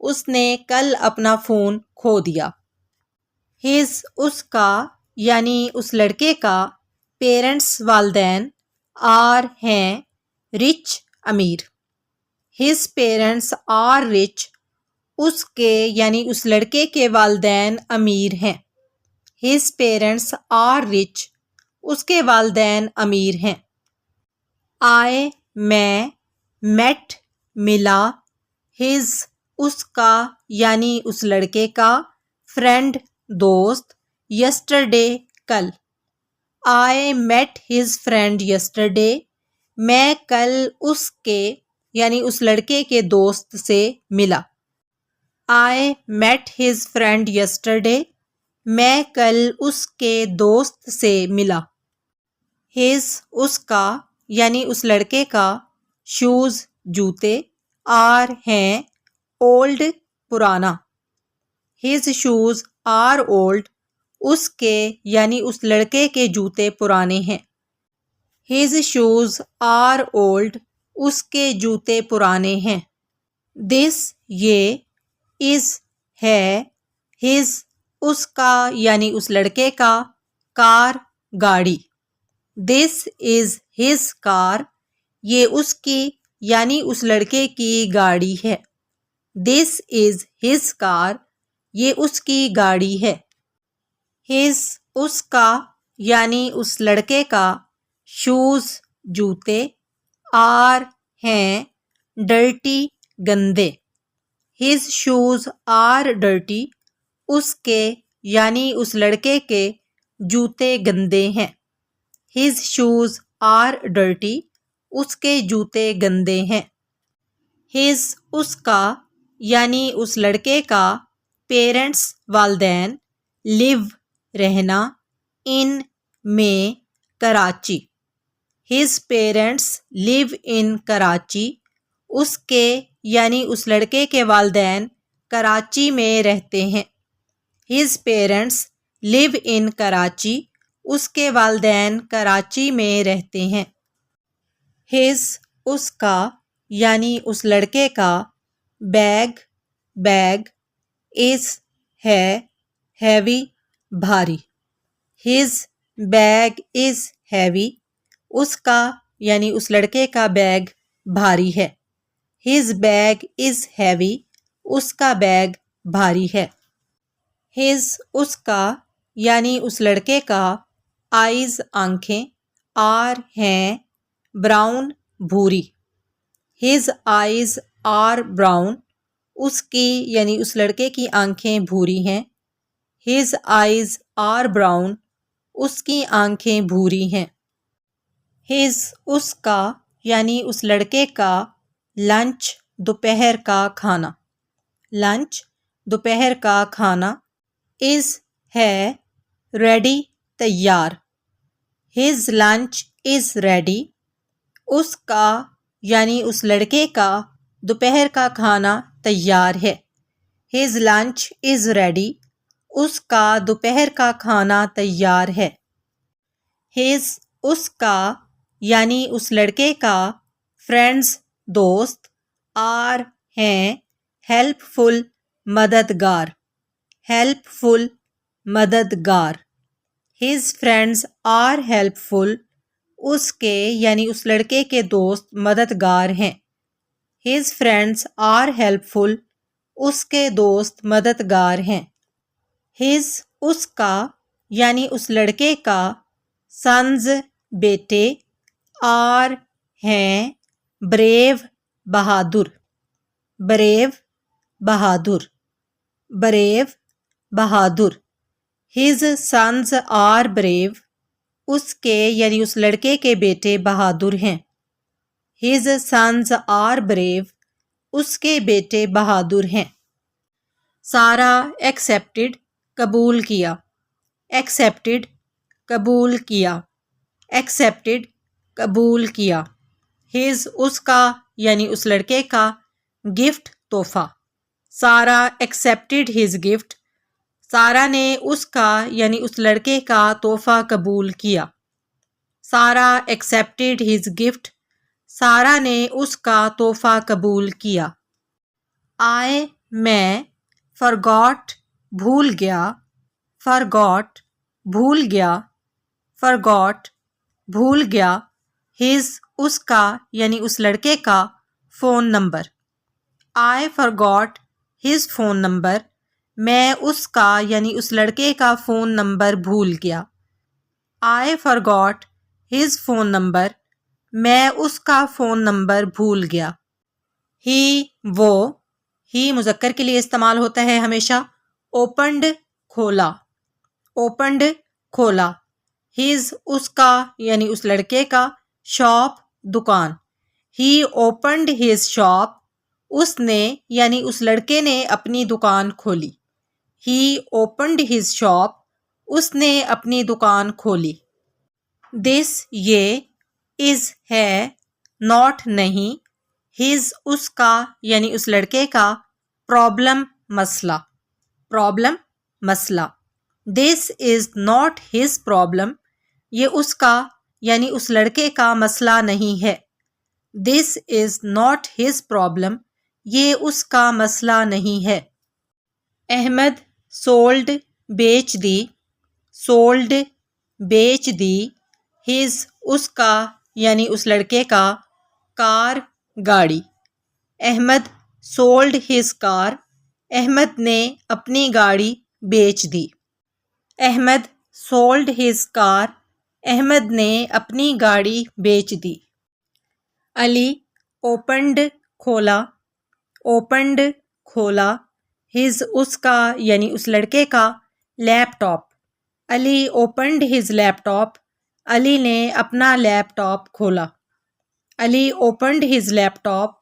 اس نے کل اپنا فون کھو دیا۔ ہز اس کا یعنی اس لڑکے کا پیرنٹس والدین آر ہیں رچ امیر۔ ہز پیرنٹس آر رچ اس کے یعنی اس لڑکے کے والدین امیر ہیں۔ ہز پیرنٹس آر رچ اس کے والدین امیر ہیں۔ آئے میں میٹ ملا ہز اس کا یعنی اس لڑکے کا فرینڈ دوست یسٹرڈے کل۔ آئی میٹ ہز فرینڈ یسٹرڈے میں کل اس کے یعنی اس لڑکے کے دوست سے ملا۔ آئی میٹ ہز فرینڈ یسٹرڈے میں کل اس کے دوست سے ملا۔ ہز اس کا یعنی اس لڑکے کا شوز جوتے آر ہیں اولڈ پرانا۔ ہز شوز آر اولڈ اس کے یعنی اس لڑکے کے جوتے پرانے ہیں۔ ہز شوز آر اولڈ اس کے جوتے پرانے ہیں۔ دس یہ از ہے ہز اس کا یعنی اس لڑکے کا کار گاڑی۔ دس از ہز کار یہ اس کی یعنی اس لڑکے کی گاڑی ہے۔ دس از ہز کار یہ اس کی گاڑی ہے۔ ہز اس کا یعنی اس لڑکے کا شوز جوتے آر ہیں ڈرٹی گندے۔ ہز شوز آر ڈرٹی اس کے یعنی اس لڑکے کے جوتے گندے ہیں۔ ہز شوز آر ڈرٹی اس کے جوتے گندے ہیں۔ ہز اس کا یعنی اس لڑکے کا پیرنٹس والدین لیو رہنا ان میں کراچی۔ ہز پیرنٹس لیو ان کراچی اس کے یعنی اس لڑکے کے والدین کراچی میں رہتے ہیں۔ ہز پیرنٹس لیو ان کراچی اس کے والدین کراچی میں رہتے ہیں۔ ہز اس کا یعنی اس لڑکے کا بیگ از ہے ہیوی بھاری۔ ہز بیگ از ہیوی اس کا یعنی اس لڑکے کا بیگ بھاری ہے۔ ہز بیگ از ہیوی اس کا بیگ بھاری ہے۔ ہز اس کا یعنی اس لڑکے کا آئیز آنکھیں آر ہیں براؤن بھوری۔ ہز آئیز آر براؤن اس کی یعنی اس لڑکے کی آنکھیں بھوری ہیں۔ ہز آئیز آر براؤن اس کی آنکھیں بھوری ہیں۔ ہز اس کا یعنی اس لڑکے کا لنچ دوپہر کا کھانا۔ لنچ دوپہر کا کھانا از ہے ریڈی تیار۔ ہز لنچ از ریڈی اس کا یعنی اس لڑکے کا دوپہر کا کھانا تیار ہے۔ ہز لنچ از ریڈی اس کا دوپہر کا کھانا تیار ہے۔ ہز اس کا یعنی اس لڑکے کا فرینڈز دوست آر ہیں ہیلپ فل مددگار۔ ہیلپ فل مددگار۔ ہز فرینڈز آر ہیلپ فل اس کے یعنی اس لڑکے کے دوست مددگار ہیں۔ ہز فرینڈز آر ہیلپ فل اس کے دوست مددگار ہیں۔ ہز اس کا یعنی اس لڑکے کا سنز بیٹے آر ہیں بریو بہادر۔ بریو بہادر۔ بریو بہادر۔ ہز سنز آر بریو اس کے یعنی اس لڑکے کے بیٹے بہادر ہیں۔ ہز سنز آر بریو اس کے بیٹے بہادر ہیں۔ سارا ایکسیپٹڈ قبول کیا۔ ایکسیپٹڈ قبول کیا۔ ایکسیپٹڈ قبول کیا۔ ہز اس کا یعنی اس لڑکے کا گفٹ تحفہ۔ سارا ایکسیپٹڈ ہز گفٹ سارا نے اس کا یعنی اس لڑکے کا تحفہ قبول کیا۔ سارا ایکسیپٹڈ ہز گفٹ سارا نے اس کا تحفہ قبول کیا۔ آئی میں forgot بھول گیا forgot بھول گیا forgot بھول گیا his اس کا یعنی اس لڑکے کا phone number I forgot his phone number میں اس کا یعنی اس لڑکے کا فون نمبر بھول گیا I forgot his phone number میں اس کا فون نمبر بھول گیا ہی وہ ہی مذکر کے لیے استعمال ہوتا ہے ہمیشہ opened کھولا opened کھولا his اس کا یعنی اس لڑکے کا شاپ دکان he opened his shop اس نے یعنی اس لڑکے نے اپنی دکان کھولی he opened his shop اس نے اپنی دکان کھولی this یہ is ہے not نہیں his اس کا یعنی اس لڑکے کا problem مسئلہ this is not his problem یہ اس کا یعنی اس لڑکے کا مسئلہ نہیں ہے this is not his problem یہ اس کا مسئلہ نہیں ہے احمد sold بیچ دی sold بیچ دی his اس کا یعنی اس لڑکے کا کار گاڑی Ahmad sold his car Ahmad نے اپنی گاڑی بیچ دی Ahmad sold his car Ahmad نے اپنی گاڑی بیچ دی علی opened کھولا opened کھولا his اس کا یعنی اس لڑکے کا لیپ ٹاپ علی opened his laptop علی نے اپنا لیپ ٹاپ کھولا علی opened his laptop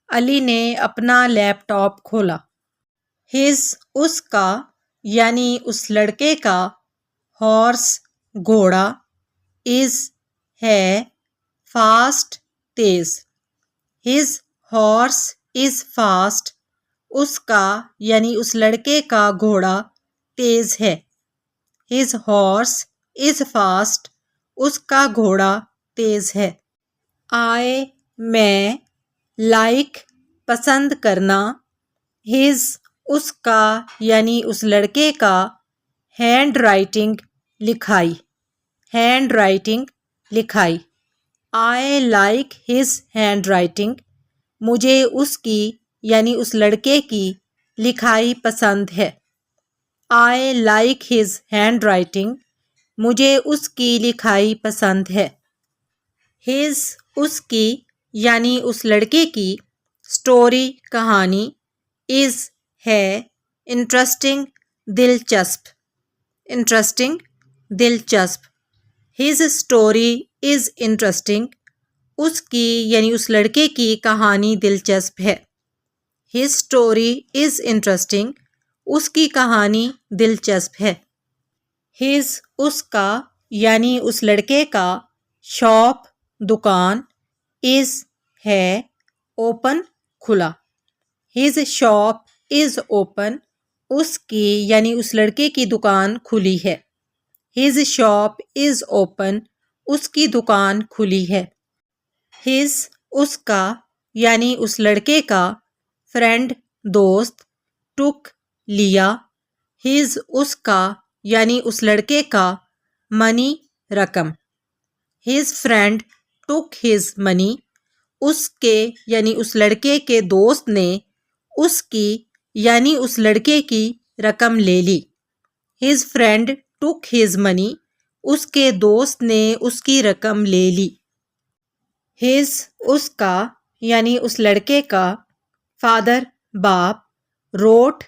علی نے اپنا لیپ ٹاپ کھولا his اس کا یعنی اس لڑکے کا ہارس گھوڑا is ہے fast تیز his horse is fast اس کا یعنی اس لڑکے کا گھوڑا تیز ہے his horse is fast اس کا گھوڑا تیز ہے I میں like پسند کرنا his اس کا یعنی اس لڑکے کا ہینڈ رائٹنگ لکھائی ہینڈ رائٹنگ لکھائی I like his handwriting مجھے اس کی یعنی اس لڑکے کی لکھائی پسند ہے I like his handwriting مجھے اس کی لکھائی پسند ہے his اس کی یعنی اس لڑکے کی سٹوری کہانی is ہے انٹرسٹنگ دلچسپ his story is interesting اس کی یعنی اس لڑکے کی کہانی دلچسپ ہے his story is interesting اس کی کہانی دلچسپ ہے his اس کا یعنی اس لڑکے کا شاپ دکان is ہے open کھلا his shop is open اس کی یعنی اس لڑکے کی دکان کھلی ہے his shop is open اس کی دکان کھلی ہے his اس کا یعنی اس لڑکے کا فرینڈ دوست took لیا his اس کا یعنی اس لڑکے کا منی رقم his friend took his money اس کے یعنی اس لڑکے کے دوست نے اس کی یعنی اس لڑکے کی رقم لے لی his friend took his money اس کے دوست نے اس کی رقم لے لی his اس کا یعنی اس لڑکے کا فادر باپ wrote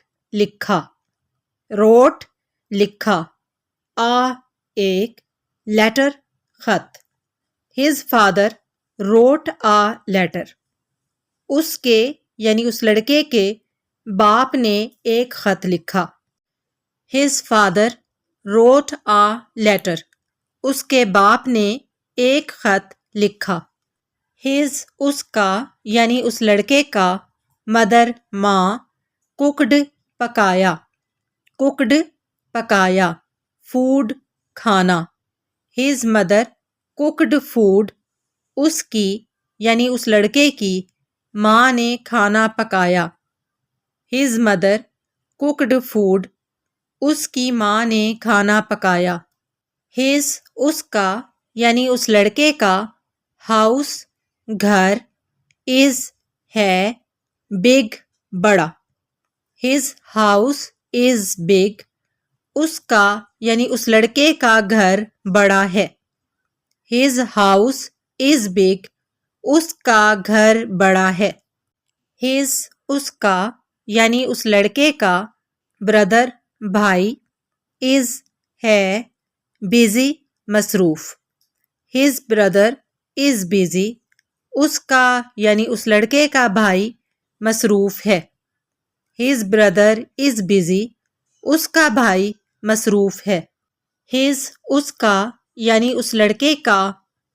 لکھا ایک لیٹر خط his father wrote a letter اس کے یعنی اس لڑکے کے باپ نے ایک خط لکھا his father wrote a letter اس کے باپ نے ایک خط لکھا his اس کا یعنی اس لڑکے کا مدر ماں cooked پکایا فوڈ کھانا his mother cooked food اس کی یعنی اس لڑکے کی ماں نے کھانا پکایا his mother cooked food. اس کی ماں نے کھانا پکایا. his اس کا یعنی اس لڑکے کا house گھر is ہے big بڑا. his house is big. اس کا یعنی اس لڑکے کا گھر بڑا ہے. his house is big. اس کا گھر بڑا ہے. his اس کا یعنی اس لڑکے کا brother بھائی is ہے busy مصروف. his brother is busy. اس کا یعنی اس لڑکے کا بھائی مصروف ہے. his brother is busy. اس کا بھائی مصروف ہے. his اس کا یعنی اس لڑکے کا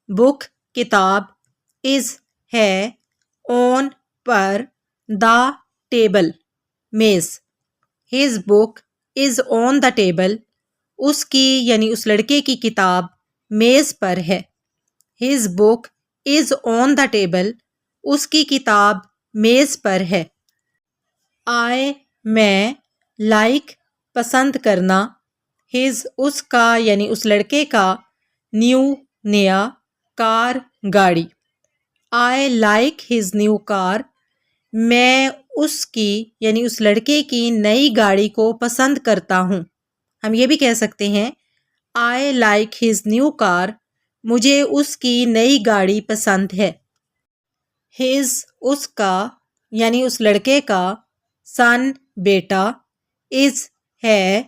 book کتاب is ہے on پر the table میز. his book is on the table. اس کی یعنی اس لڑکے کی کتاب میز پر ہے. his book is on the table. اس کی کتاب میز پر ہے. I میں like پسند کرنا his اس کا یعنی اس لڑکے کا new نیا car گاڑی. I like his new car. میں اس کی یعنی اس لڑکے کی نئی گاڑی کو پسند کرتا ہوں. ہم یہ بھی کہہ سکتے ہیں I like his new car. مجھے اس کی نئی گاڑی پسند ہے. his اس کا یعنی اس لڑکے کا son بیٹا is ہے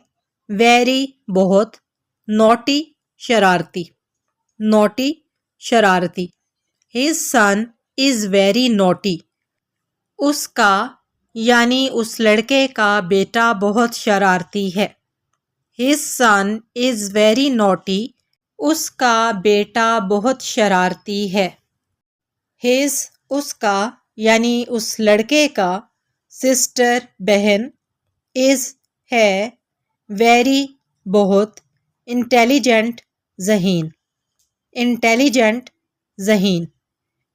very بہت naughty شرارتی. naughty شرارتی. his son is very naughty. اس کا یعنی اس لڑکے کا بیٹا بہت شرارتی ہے. his son is very naughty. اس کا بیٹا بہت شرارتی ہے. his اس کا یعنی اس لڑکے کا sister بہن is ہے very بہت intelligent ذہین. intelligent ذہین.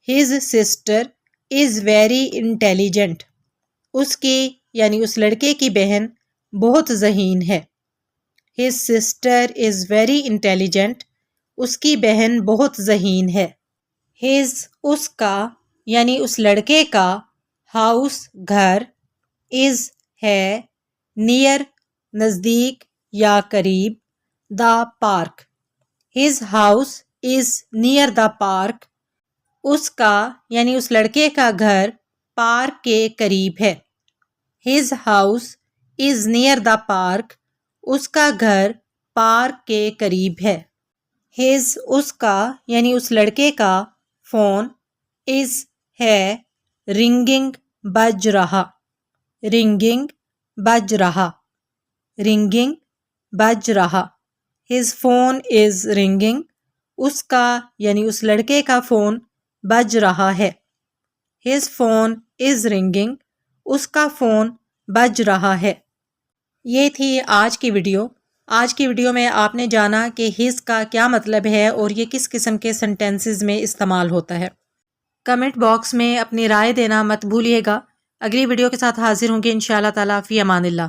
his sister is very intelligent. اس کی یعنی اس لڑکے کی بہن بہت ذہین ہے. his sister is very intelligent. اس کی بہن بہت ذہین ہے. his اس کا یعنی اس لڑکے کا house گھر is ہے near نزدیک یا قریب the park. his house is near the park. اس کا یعنی اس لڑکے کا گھر پارک کے قریب ہے. his house is near the park. اس کا گھر پارک کے قریب ہے. his اس کا یعنی اس لڑکے کا فون is ہے ringing بج رہا. ringing بج رہا. ringing بج رہا. his phone is ringing. اس کا یعنی اس لڑکے کا فون بج رہا ہے. his phone is ringing. اس کا فون بج رہا ہے. یہ تھی آج کی ویڈیو. آج کی ویڈیو میں آپ نے جانا کہ his کا کیا مطلب ہے اور یہ کس قسم کے سنٹینسز میں استعمال ہوتا ہے. کمنٹ باکس میں اپنی رائے دینا مت بھولیے گا. اگلی ویڈیو کے ساتھ حاضر ہوں گے انشاءاللہ تعالیٰ. فی امان اللہ.